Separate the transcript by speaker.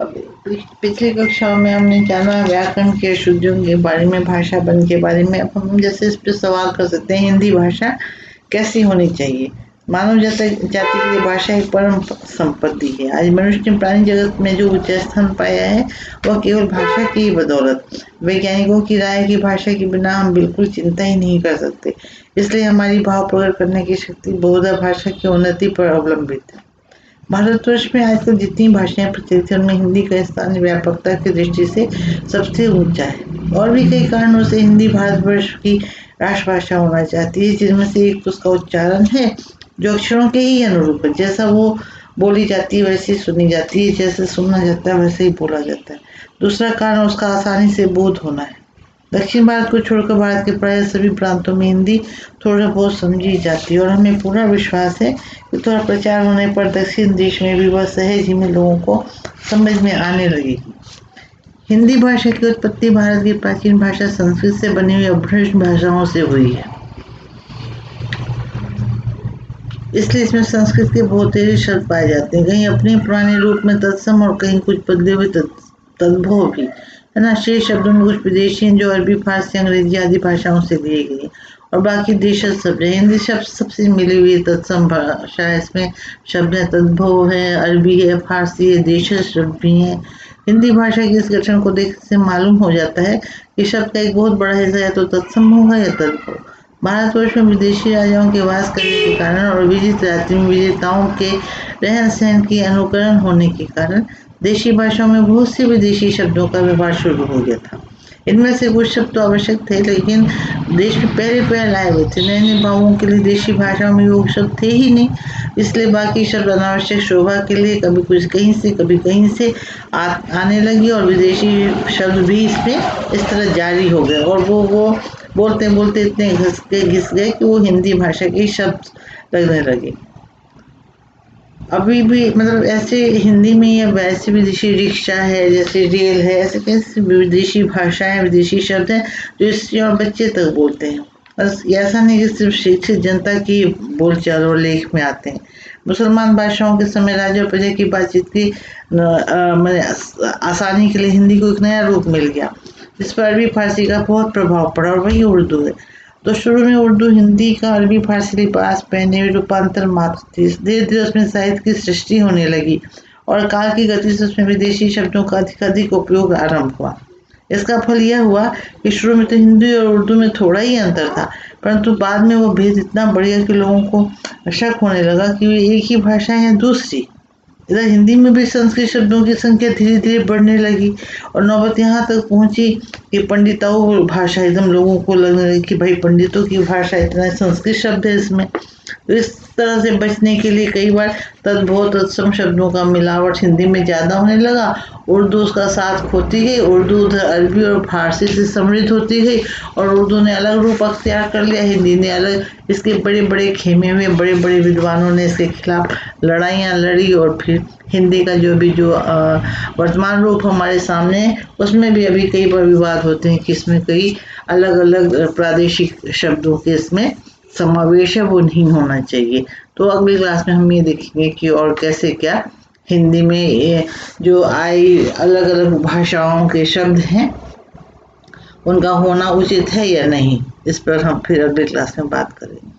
Speaker 1: अब पिछली कक्षाओं में हमने जाना व्याकरण के शुद्धियों के बारे में, भाषा बन के बारे में। अब हम जैसे इस पर सवाल कर सकते हैं, हिंदी भाषा कैसी होनी चाहिए। मानव जाति के लिए भाषा एक परम संपत्ति है। आज मनुष्य ने प्राणी जगत में जो उच्च स्थान पाया है वह केवल भाषा की ही बदौलत। वैज्ञानिकों की राय की भाषा के बिना हम बिल्कुल चिंता ही नहीं कर सकते। इसलिए हमारी भाव प्रकट करने की शक्ति बहुधा भाषा की उन्नति पर अवलंबित है। भारतवर्ष में आज तक जितनी भाषाएं प्रचलित हैं उनमें हिंदी का स्थान व्यापकता की दृष्टि से सबसे ऊंचा है। और भी कई कारणों से हिंदी भारतवर्ष की राष्ट्रभाषा होना चाहती है, जिनमें से एक तो उसका उच्चारण है जो अक्षरों के ही अनुरूप है। जैसा वो बोली जाती है वैसे ही सुनी जाती है, जैसे सुना जाता है वैसे ही बोला जाता है। दूसरा कारण उसका आसानी से बोध होना है। दक्षिण भारत को छोड़कर भारत के प्राय सभी प्रांतों में हिंदी थोड़ा बहुत समझी जाती है और हमें पूरा विश्वास है कि थोड़ा प्रचार होने पर दक्षिण देश में भी वह सहज ही में लोगों को समझ में आने लगेगी। हिंदी भाषा की उत्पत्ति भारत की प्राचीन भाषा संस्कृत से बनी हुई अपभ्रंश भाषाओं से हुई है, इसलिए इसमें संस्कृत के बहुत तेरे शब्द पाए जाते हैं, कहीं अपने पुराने रूप में तत्सम और कहीं कुछ बदले हुए तद्भव भी है ना। शेष शब्दों में कुछ विदेशी हैं जो अरबी, फारसी, अंग्रेजी आदि भाषाओं से लिए गए और बाकी देशज शब्द है। हिंदी शब्द सबसे मिली हुई तत्सम भाषा है। इसमें शब्द है तद्भव है, अरबी है, फारसी है, देशज शब्द भी हैं। हिंदी भाषा के इस गठन को देखने से मालूम हो जाता है कि शब्द का एक बहुत बड़ा हिस्सा या तो तत्सम होगा या तद्भव। भारतवर्ष में विदेशी राजाओं के वास करने के कारण और विजित राज्य में विजेताओं के रहन सहन के अनुकरण होने के कारण देशी भाषाओं में बहुत से विदेशी शब्दों का व्यवहार शुरू हो गया था। इनमें से कुछ शब्द तो आवश्यक थे, लेकिन देश में पहले पहले लाए हुए थे। नए नए भावों के लिए देशी भाषाओं में वो शब्द थे ही नहीं, इसलिए बाकी शब्द अनावश्यक शोभा के लिए कभी कुछ कहीं से कभी कहीं से आने लगी और विदेशी शब्द भी इसमें इस तरह जारी हो गए और वो बोलते बोलते इतने घिस गए कि वो हिंदी भाषा के शब्द लगने लगे। अभी भी मतलब ऐसे हिंदी में या वैसे विदेशी रिक्शा है, जैसे रेल है, ऐसे कैसे विदेशी भाषाएं, विदेशी शब्द हैं जो स्त्री और बच्चे तक बोलते हैं। बस ऐसा नहीं कि सिर्फ शिक्षित जनता की बोलचाल और लेख में आते हैं। मुसलमान बादशाहों के समय राजा और प्रजा की बातचीत की आसानी के लिए हिंदी को एक नया रूप मिल गया, जिस पर अरबी फारसी का बहुत प्रभाव पड़ा और वही उर्दू है। तो शुरू में उर्दू हिंदी का अरबी फारसी लिपास पहने हुए रूपांतर मात्र थी। धीरे धीरे उसमें साहित्य की सृष्टि होने लगी और काल की गति से उसमें विदेशी शब्दों का अधिकाधिक उपयोग आरंभ हुआ। इसका फल यह हुआ कि शुरू में तो हिंदी और उर्दू में थोड़ा ही अंतर था, परंतु बाद में वो भेद इतना बढ़ गया कि लोगों को शक होने लगा कि वे एक ही भाषा है दूसरी। इधर हिंदी में भी संस्कृत शब्दों की संख्या धीरे धीरे बढ़ने लगी और नौबत यहाँ तक पहुंची कि पंडिताओं भाषा एकदम लोगों को लगने लगी कि भाई पंडितों की भाषा, इतना संस्कृत शब्द है इसमें। तो इस तरह से बचने के लिए कई बार तद्भव तत्सम शब्दों का मिलावट हिंदी में ज़्यादा होने लगा। उर्दू उसका साथ खोती गई, उर्दू उधर अरबी और फारसी से समृद्ध होती गई और उर्दू ने अलग रूप अख्तियार कर लिया, हिंदी ने अलग। इसके बड़े बड़े खेमे हुए बड़े बड़े विद्वानों ने इसके खिलाफ लड़ाइयाँ लड़ी और फिर हिंदी का जो वर्तमान रूप हमारे सामने है उसमें भी अभी कई बार विवाद होते हैं कि इसमें कई अलग अलग प्रादेशिक शब्दों के इसमें समावेश है, वो नहीं होना चाहिए। तो अगली क्लास में हम ये देखेंगे कि और कैसे क्या हिंदी में ये जो आई अलग अलग भाषाओं के शब्द हैं उनका होना उचित है या नहीं, इस पर हम फिर अगली क्लास में बात करेंगे।